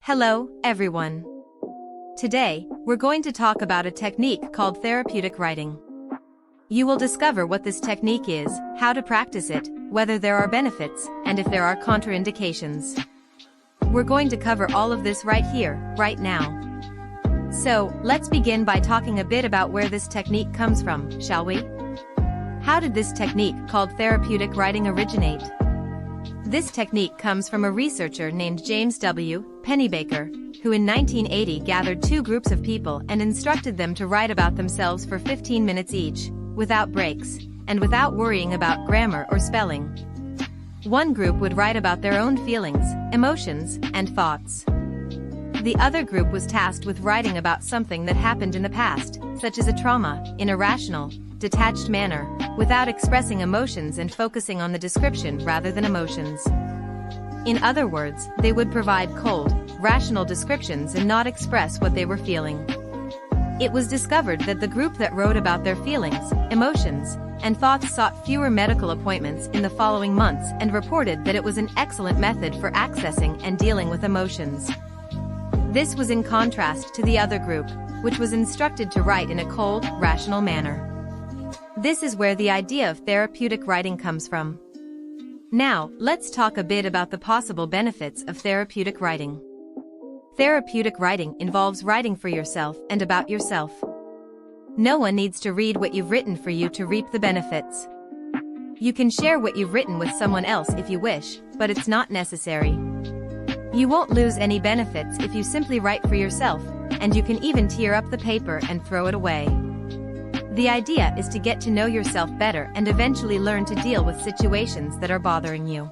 Hello, everyone. Today, we're going to talk about a technique called therapeutic writing. You will discover what this technique is, how to practice it, whether there are benefits, and if there are contraindications. We're going to cover all of this right here, right now. So, let's begin by talking a bit about where this technique comes from, shall we? How did this technique called therapeutic writing originate? This technique comes from a researcher named James W. Pennebaker, who in 1980 gathered two groups of people and instructed them to write about themselves for 15 minutes each, without breaks, and without worrying about grammar or spelling. One group would write about their own feelings, emotions, and thoughts. The other group was tasked with writing about something that happened in the past, such as a trauma, in a rational, detached manner, without expressing emotions and focusing on the description rather than emotions. In other words, they would provide cold, rational descriptions and not express what they were feeling. It was discovered that the group that wrote about their feelings, emotions, and thoughts sought fewer medical appointments in the following months and reported that it was an excellent method for accessing and dealing with emotions. This was in contrast to the other group, which was instructed to write in a cold, rational manner. This is where the idea of therapeutic writing comes from. Now, let's talk a bit about the possible benefits of therapeutic writing. Therapeutic writing involves writing for yourself and about yourself. No one needs to read what you've written for you to reap the benefits. You can share what you've written with someone else if you wish, but it's not necessary. You won't lose any benefits if you simply write for yourself, and you can even tear up the paper and throw it away. The idea is to get to know yourself better and eventually learn to deal with situations that are bothering you.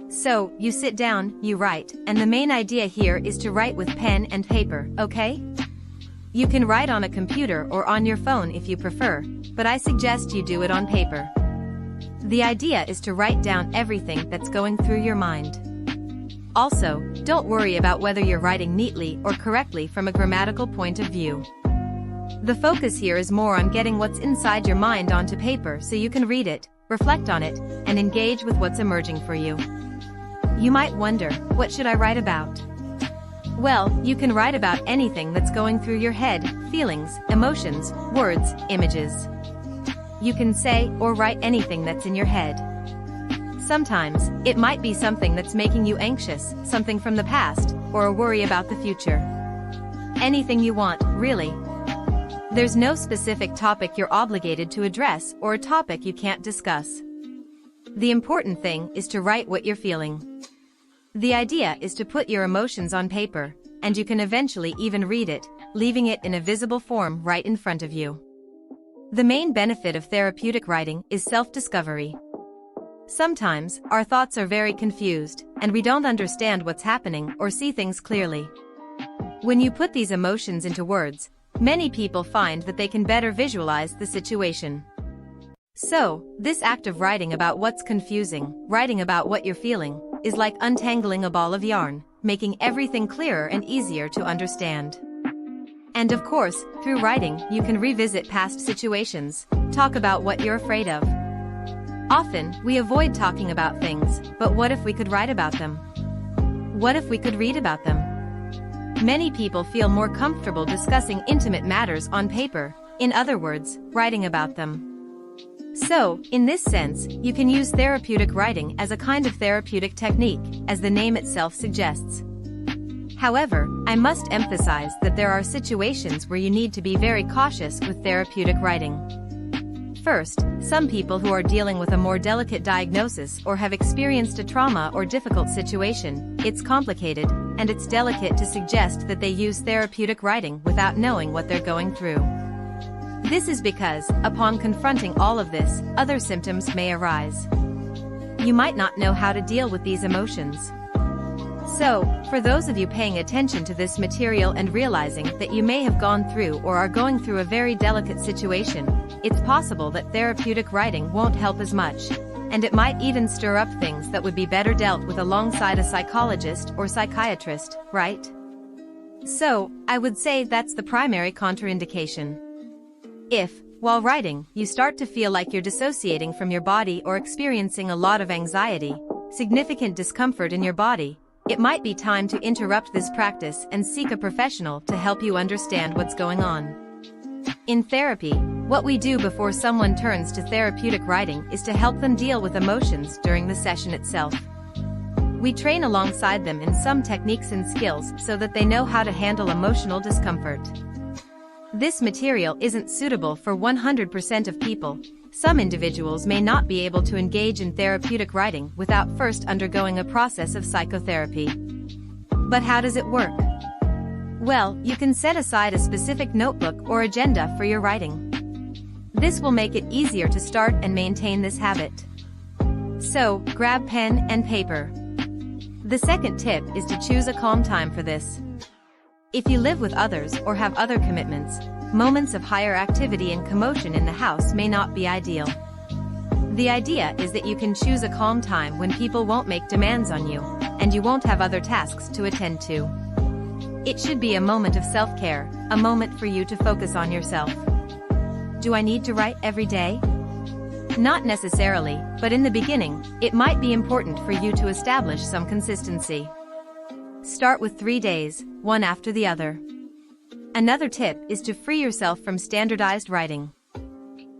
So, you sit down, you write, and the main idea here is to write with pen and paper, okay? You can write on a computer or on your phone if you prefer, but I suggest you do it on paper. The idea is to write down everything that's going through your mind. Also, don't worry about whether you're writing neatly or correctly from a grammatical point of view. The focus here is more on getting what's inside your mind onto paper so you can read it, reflect on it, and engage with what's emerging for you. You might wonder, what should I write about? Well, you can write about anything that's going through your head, feelings, emotions, words, images. You can say or write anything that's in your head. Sometimes, it might be something that's making you anxious, something from the past, or a worry about the future. Anything you want, really. There's no specific topic you're obligated to address or a topic you can't discuss. The important thing is to write what you're feeling. The idea is to put your emotions on paper, and you can eventually even read it, leaving it in a visible form right in front of you. The main benefit of therapeutic writing is self-discovery. Sometimes, our thoughts are very confused, and we don't understand what's happening or see things clearly. When you put these emotions into words, many people find that they can better visualize the situation. So, this act of writing about what's confusing, writing about what you're feeling, is like untangling a ball of yarn, making everything clearer and easier to understand. And of course, through writing, you can revisit past situations, talk about what you're afraid of. Often, we avoid talking about things, but what if we could write about them? What if we could read about them? Many people feel more comfortable discussing intimate matters on paper, in other words, writing about them. So, in this sense, you can use therapeutic writing as a kind of therapeutic technique, as the name itself suggests. However, I must emphasize that there are situations where you need to be very cautious with therapeutic writing. First, some people who are dealing with a more delicate diagnosis or have experienced a trauma or difficult situation, it's complicated, and it's delicate to suggest that they use therapeutic writing without knowing what they're going through. This is because, upon confronting all of this, other symptoms may arise. You might not know how to deal with these emotions. So, for those of you paying attention to this material and realizing that you may have gone through or are going through a very delicate situation, it's possible that therapeutic writing won't help as much, and it might even stir up things that would be better dealt with alongside a psychologist or psychiatrist, right? So, I would say that's the primary contraindication. If, while writing, you start to feel like you're dissociating from your body or experiencing a lot of anxiety, significant discomfort in your body, it might be time to interrupt this practice and seek a professional to help you understand what's going on. In therapy, what we do before someone turns to therapeutic writing is to help them deal with emotions during the session itself. We train alongside them in some techniques and skills so that they know how to handle emotional discomfort. This material isn't suitable for 100% of people. Some individuals may not be able to engage in therapeutic writing without first undergoing a process of psychotherapy. But how does it work? Well, you can set aside a specific notebook or agenda for your writing. This will make it easier to start and maintain this habit. So, grab pen and paper. The second tip is to choose a calm time for this. If you live with others or have other commitments, moments of higher activity and commotion in the house may not be ideal. The idea is that you can choose a calm time when people won't make demands on you, and you won't have other tasks to attend to. It should be a moment of self-care, a moment for you to focus on yourself. Do I need to write every day? Not necessarily, but in the beginning, it might be important for you to establish some consistency. Start with 3 days, one after the other. Another tip is to free yourself from standardized writing.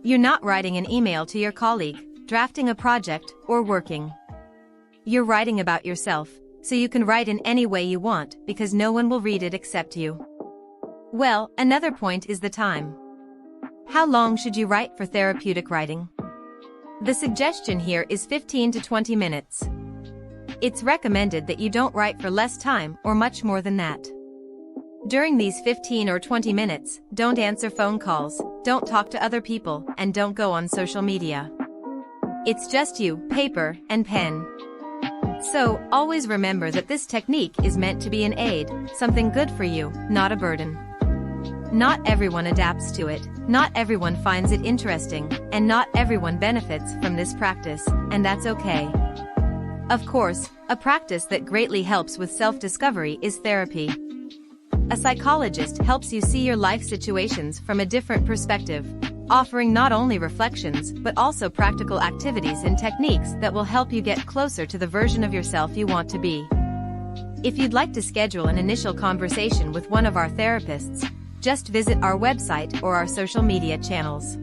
You're not writing an email to your colleague, drafting a project, or working. You're writing about yourself, so you can write in any way you want because no one will read it except you. Well, another point is the time. How long should you write for therapeutic writing? The suggestion here is 15 to 20 minutes. It's recommended that you don't write for less time or much more than that. During these 15 or 20 minutes, don't answer phone calls, don't talk to other people, and don't go on social media. It's just you, paper, and pen. So, always remember that this technique is meant to be an aid, something good for you, not a burden. Not everyone adapts to it, not everyone finds it interesting, and not everyone benefits from this practice, and that's okay. Of course, a practice that greatly helps with self-discovery is therapy. A psychologist helps you see your life situations from a different perspective, offering not only reflections but also practical activities and techniques that will help you get closer to the version of yourself you want to be. If you'd like to schedule an initial conversation with one of our therapists, just visit our website or our social media channels.